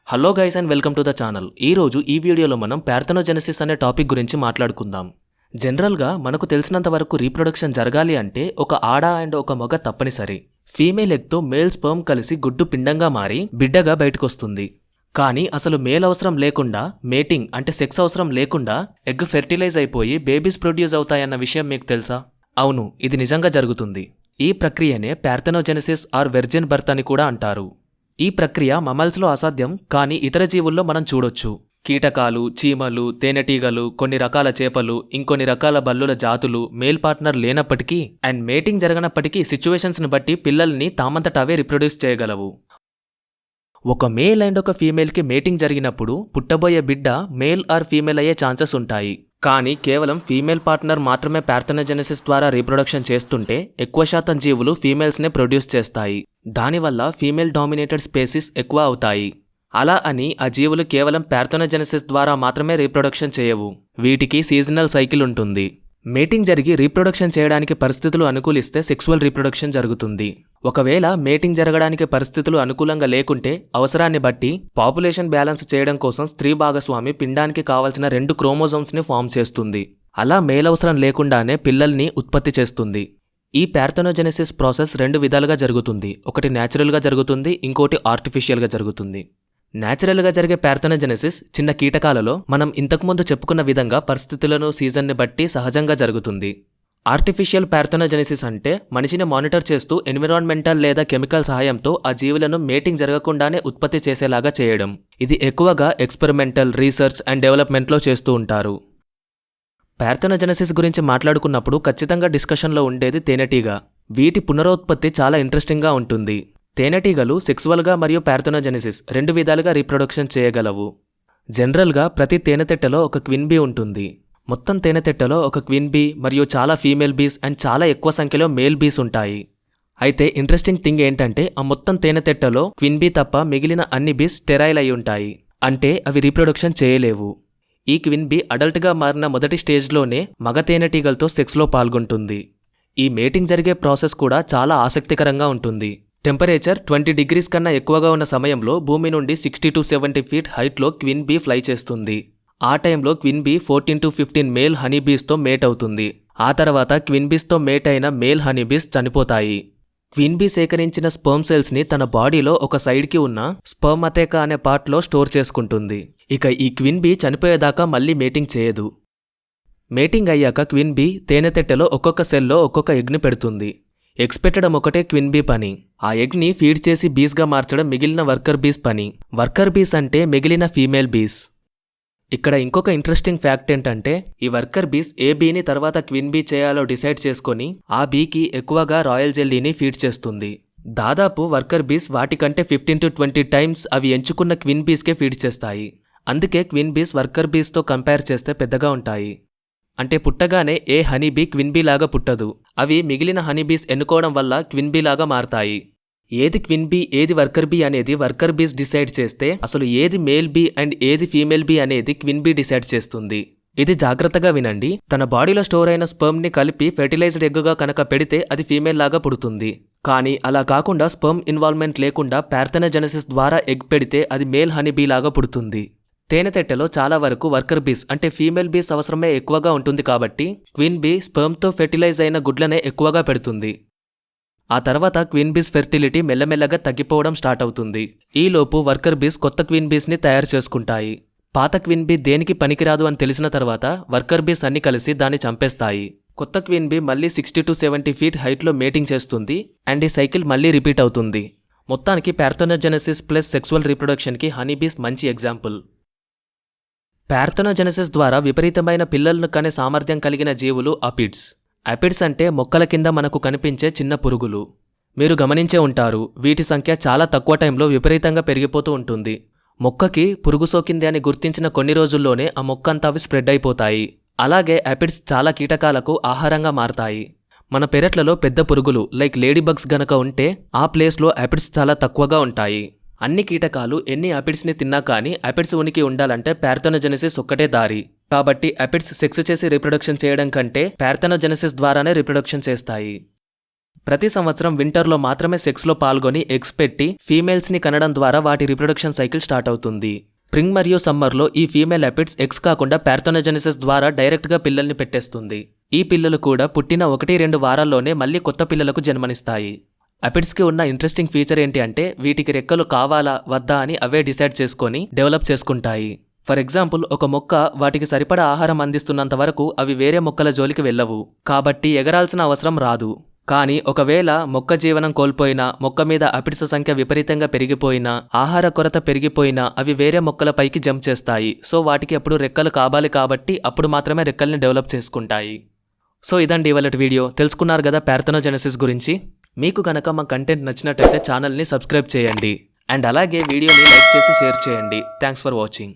Hello guys and welcome to the channel. ఈరోజు ఈ వీడియోలో మనం పార్థెనోజెనెసిస్ అనే టాపిక్ గురించి మాట్లాడుకుందాం. జనరల్గా మనకు తెలిసినంత వరకు రీప్రొడక్షన్ జరగాలి అంటే ఒక ఆడ అండ్ ఒక మగ తప్పనిసరి. ఫీమేల్ ఎగ్తో మేల్ స్పర్మ్ కలిసి గుడ్డు పిండంగా మారి బిడ్డగా బయటకొస్తుంది. కానీ అసలు మేల్ అవసరం లేకుండా మేటింగ్ అంటే సెక్స్ అవసరం లేకుండా ఎగ్ ఫెర్టిలైజ్ అయిపోయి బేబీస్ ప్రొడ్యూస్ అవుతాయన్న విషయం మీకు తెలుసా? అవును, ఇది నిజంగా జరుగుతుంది. ఈ ప్రక్రియనే పార్థెనోజెనెసిస్ ఆర్ వెర్జిన్ బర్త్ అని కూడా అంటారు. ఈ ప్రక్రియ మమల్స్లో అసాధ్యం, కానీ ఇతర జీవుల్లో మనం చూడొచ్చు. కీటకాలు, చీమలు, తేనెటీగలు, కొన్ని రకాల చేపలు, ఇంకొన్ని రకాల బల్లుల జాతులు మేల్ పార్ట్నర్ లేనప్పటికీ అండ్ మేటింగ్ జరగనప్పటికీ సిచ్యువేషన్స్ని బట్టి పిల్లల్ని తామంతట అవే రిప్రొడ్యూస్ చేయగలవు. ఒక మేల్ అండ్ ఒక ఫీమేల్కి మేటింగ్ జరిగినప్పుడు పుట్టబోయే బిడ్డ మేల్ ఆర్ ఫీమేల్ అయ్యే ఛాన్సెస్ ఉంటాయి. కానీ కేవలం ఫీమేల్ పార్ట్నర్ మాత్రమే పార్థెనోజెనెసిస్ ద్వారా రీప్రొడక్షన్ చేస్తుంటే ఎక్కువ శాతం జీవులు ఫీమేల్స్నే ప్రొడ్యూస్ చేస్తాయి. దానివల్ల ఫీమేల్ డామినేటెడ్ స్పేసీస్ ఎక్కువ అవుతాయి. అలా అని ఆ జీవులు కేవలం పార్థెనోజెనెసిస్ ద్వారా మాత్రమే రీప్రొడక్షన్ చేయవు. వీటికి సీజనల్ సైకిల్ ఉంటుంది. మేటింగ్ జరిగి రీప్రొడక్షన్ చేయడానికి పరిస్థితులు అనుకూలిస్తే సెక్సువల్ రీప్రొడక్షన్ జరుగుతుంది. ఒకవేళ మేటింగ్ జరగడానికి పరిస్థితులు అనుకూలంగా లేకుంటే అవసరాన్ని బట్టి పాపులేషన్ బ్యాలెన్స్ చేయడం కోసం స్త్రీ భాగస్వామి పిండానికి కావాల్సిన 2 క్రోమోజోమ్స్ని ఫామ్ చేస్తుంది. అలా మేల్ అవసరం లేకుండానే పిల్లల్ని ఉత్పత్తి చేస్తుంది. ఈ పార్థెనోజెనెసిస్ ప్రాసెస్ 2 విధాలుగా జరుగుతుంది. ఒకటి న్యాచురల్గా జరుగుతుంది, ఇంకోటి ఆర్టిఫిషియల్గా జరుగుతుంది. న్యాచురల్గా జరిగే పార్థెనోజెనెసిస్ చిన్న కీటకాలలో మనం ఇంతకుముందు చెప్పుకున్న విధంగా పరిస్థితులను సీజన్ని బట్టి సహజంగా జరుగుతుంది. ఆర్టిఫిషియల్ పార్థెనోజెనెసిస్ అంటే మనిషిని మానిటర్ చేస్తూ ఎన్విరాన్మెంటల్ లేదా కెమికల్ సహాయంతో ఆ జీవులను మేటింగ్ జరగకుండానే ఉత్పత్తి చేసేలాగా చేయడం. ఇది ఎక్కువగా ఎక్స్పెరిమెంటల్, రీసెర్చ్ అండ్ డెవలప్మెంట్లో చేస్తూ ఉంటారు. పార్థెనోజెనెసిస్ గురించి మాట్లాడుకున్నప్పుడు ఖచ్చితంగా డిస్కషన్లో ఉండేది తేనెటీగ. వీటి పునరుత్పత్తి చాలా ఇంట్రెస్టింగ్గా ఉంటుంది. తేనెటీగలు సెక్సువల్గా మరియు పార్థెనోజెనెసిస్ 2 విధాలుగా రీప్రొడక్షన్ చేయగలవు. జనరల్గా ప్రతి తేనెతెట్టలో ఒక క్వీన్ బీ ఉంటుంది. మొత్తం తేనెతెట్టలో ఒక క్వీన్ బీ మరియు చాలా ఫీమేల్ బీస్ అండ్ చాలా ఎక్కువ సంఖ్యలో మేల్ బీస్ ఉంటాయి. అయితే ఇంట్రెస్టింగ్ థింగ్ ఏంటంటే ఆ మొత్తం తేనెతెట్టలో క్వీన్ బీ తప్ప మిగిలిన అన్ని బీస్ స్టెరైల్ అయి ఉంటాయి. అంటే అవి రీప్రొడక్షన్ చేయలేవు. ఈ క్వీన్ బీ అడల్ట్గా మారిన మొదటి స్టేజ్లోనే మగ తేనెటీగలతో సెక్స్లో పాల్గొంటుంది. ఈ మేటింగ్ జరిగే ప్రాసెస్ కూడా చాలా ఆసక్తికరంగా ఉంటుంది. టెంపరేచర్ 20 degrees కన్నా ఎక్కువగా ఉన్న సమయంలో భూమి నుండి 60 to 70 feet హైట్లో క్వీన్ బీ ఫ్లై చేస్తుంది. ఆ టైంలో queen bee 14 to 15 male honey బీస్తో మేట్ అవుతుంది. ఆ తర్వాత క్వీన్ బీస్తో మేట్ అయిన మేల్ హనీ బీస్ చనిపోతాయి. క్వీన్ బీ సేకరించిన స్పర్మ్ సెల్స్ని తన బాడీలో ఒక సైడ్కి ఉన్న స్పర్మథేకా అనే పార్ట్లో స్టోర్ చేసుకుంటుంది. ఇక ఈ క్వీన్ బీ చనిపోయేదాకా మళ్ళీ మేటింగ్ చేయదు. మేటింగ్ అయ్యాక క్వీన్ బీ తేనెతెట్టెలో ఒక్కొక్క సెల్లో ఒక్కొక్క ఎగ్ని పెడుతుంది. ఎగ్స్ పెట్టడం ఒకటే క్వీన్ బీ పని. ఆ ఎగ్ని ఫీడ్ చేసి బీస్గా మార్చడం మిగిలిన వర్కర్ బీస్ పని. వర్కర్ బీస్ అంటే మిగిలిన ఫీమేల్ బీస్. ఇక్కడ ఇంకొక ఇంట్రెస్టింగ్ ఫ్యాక్ట్ ఏంటంటే ఈ వర్కర్ బీస్ ఏ బీని తర్వాత క్వీన్ బీ చేయాలో డిసైడ్ చేసుకొని ఆ బీకి ఎక్కువగా రాయల్ జెల్లీని ఫీడ్ చేస్తుంది. దాదాపు వర్కర్ బీస్ వాటికంటే 15 to 20 times అవి ఎంచుకున్న క్వీన్ బీస్కే ఫీడ్ చేస్తాయి. అందుకే క్వీన్ బీస్ వర్కర్ బీస్తో కంపేర్ చేస్తే పెద్దగా ఉంటాయి. అంటే పుట్టగానే ఏ హనీబీ క్వీన్ బీ లాగా పుట్టదు. అవి మిగిలిన హనీబీస్ ఎన్నుకోవడం వల్ల క్వీన్ బీ లాగా మారతాయి. ఏది క్వీన్ బీ ఏది వర్కర్ బీ అనేది వర్కర్ బీస్ డిసైడ్ చేస్తే అసలు ఏది మేల్ బీ అండ్ ఏది ఫీమేల్ బీ అనేది క్వీన్ బీ డిసైడ్ చేస్తుంది. ఇది జాగ్రత్తగా వినండి. తన బాడీలో స్టోర్ అయిన స్పర్మ్ని కలిపి ఫెర్టిలైజ్డ్ ఎగ్గా కనుక పెడితే అది ఫీమేల్ లాగా పుడుతుంది. కానీ అలా కాకుండా స్పర్మ్ ఇన్వాల్వ్మెంట్ లేకుండా పార్థెనోజెనెసిస్ ద్వారా ఎగ్ పెడితే అది మేల్ హనీబీ లాగా పుడుతుంది. తేనెతెట్టెలో చాలా వరకు వర్కర్ బీస్ అంటే ఫీమేల్ బీస్ అవసరమే ఎక్కువగా ఉంటుంది. కాబట్టి క్వీన్ బీ స్పర్మ్తో ఫెర్టిలైజ్ అయిన గుడ్లనే ఎక్కువగా పెడుతుంది. ఆ తర్వాత క్వీన్ బీస్ ఫెర్టిలిటీ మెల్లమెల్లగా తగ్గిపోవడం స్టార్ట్ అవుతుంది. ఈలోపు వర్కర్ బీస్ కొత్త క్వీన్ బీస్ని తయారు చేసుకుంటాయి. పాత క్వీన్ బీ దేనికి పనికిరాదు అని తెలిసిన తర్వాత వర్కర్ బీస్ అన్ని కలిసి దాన్ని చంపేస్తాయి. కొత్త క్వీన్ బీ మళ్ళీ 60 to 70 feet హైట్లో మేటింగ్ చేస్తుంది అండ్ ఈ సైకిల్ మళ్ళీ రిపీట్ అవుతుంది. మొత్తానికి పార్థెనోజెనెసిస్ ప్లస్ సెక్సువల్ రీప్రొడక్షన్కి హనీ బీస్ మంచి ఎగ్జాంపుల్. పార్థెనోజెనెసిస్ ద్వారా విపరీతమైన పిల్లలను కనే సామర్థ్యం కలిగిన జీవులు అపిడ్స్. అపిడ్స్ అంటే మొక్కల కింద మనకు కనిపించే చిన్న పురుగులు. మీరు గమనించే ఉంటారు, వీటి సంఖ్య చాలా తక్కువ టైంలో విపరీతంగా పెరిగిపోతూ ఉంటుంది. మొక్కకి పురుగు సోకింది అని గుర్తించిన కొన్ని రోజుల్లోనే ఆ మొక్క అంతా అవి స్ప్రెడ్ అయిపోతాయి. అలాగే అపిడ్స్ చాలా కీటకాలకు ఆహారంగా మారతాయి. మన పెరట్లలో పెద్ద పురుగులు లైక్ లేడీ బగ్స్ గనక ఉంటే ఆ ప్లేస్లో అపిడ్స్ చాలా తక్కువగా ఉంటాయి. అన్ని కీటకాలు ఎన్ని అపిడ్స్ని తిన్నా కానీ అపిడ్స్ ఉనికి ఉండాలంటే పార్థెనోజెనెసిస్ ఒక్కటే దారి. కాబట్టి అపిడ్స్ సెక్స్ చేసి రీప్రొడక్షన్ చేయడం కంటే పార్థెనోజెనెసిస్ ద్వారానే రీప్రొడక్షన్ చేస్తాయి. ప్రతి సంవత్సరం వింటర్లో మాత్రమే సెక్స్లో పాల్గొని ఎగ్స్ పెట్టి ఫీమేల్స్ని కనడం ద్వారా వాటి రీప్రొడక్షన్ సైకిల్ స్టార్ట్ అవుతుంది. స్ప్రింగ్ మరియు సమ్మర్లో ఈ ఫీమేల్ అపిడ్స్ ఎగ్స్ కాకుండా పార్థెనోజెనెసిస్ ద్వారా డైరెక్ట్గా పిల్లల్ని పెట్టేస్తుంది. ఈ పిల్లలు కూడా పుట్టిన 1-2 వారాల్లోనే మళ్ళీ కొత్త పిల్లలకు జన్మనిస్తాయి. అపిడ్స్కి ఉన్న ఇంట్రెస్టింగ్ ఫీచర్ ఏంటి అంటే వీటికి రెక్కలు కావాలా వద్దా అని అవే డిసైడ్ చేసుకొని డెవలప్ చేసుకుంటాయి. ఫర్ ఎగ్జాంపుల్, ఒక మొక్క వాటికి సరిపడా ఆహారం అందిస్తున్నంత వరకు అవి వేరే మొక్కల జోలికి వెళ్ళవు, కాబట్టి ఎగరాల్సిన అవసరం రాదు. కానీ ఒకవేళ మొక్క జీవనం కోల్పోయినా, మొక్క మీద అపిడ్స్ సంఖ్య విపరీతంగా పెరిగిపోయినా, ఆహార కొరత పెరిగిపోయినా అవి వేరే మొక్కలపైకి జంప్ చేస్తాయి. సో వాటికి అప్పుడు రెక్కలు కావాలి కాబట్టి అప్పుడు మాత్రమే రెక్కల్ని డెవలప్ చేసుకుంటాయి. సో ఇదండి ఇవాళటి వీడియో. తెలుసుకున్నారు కదా పార్థెనోజెనెసిస్ గురించి. మీకు కనుక మా కంటెంట్ నచ్చినట్టయితే ఛానల్ని సబ్స్క్రైబ్ చేయండి అండ్ అలాగే వీడియోని లైక్ చేసి షేర్ చేయండి. Thanks for watching.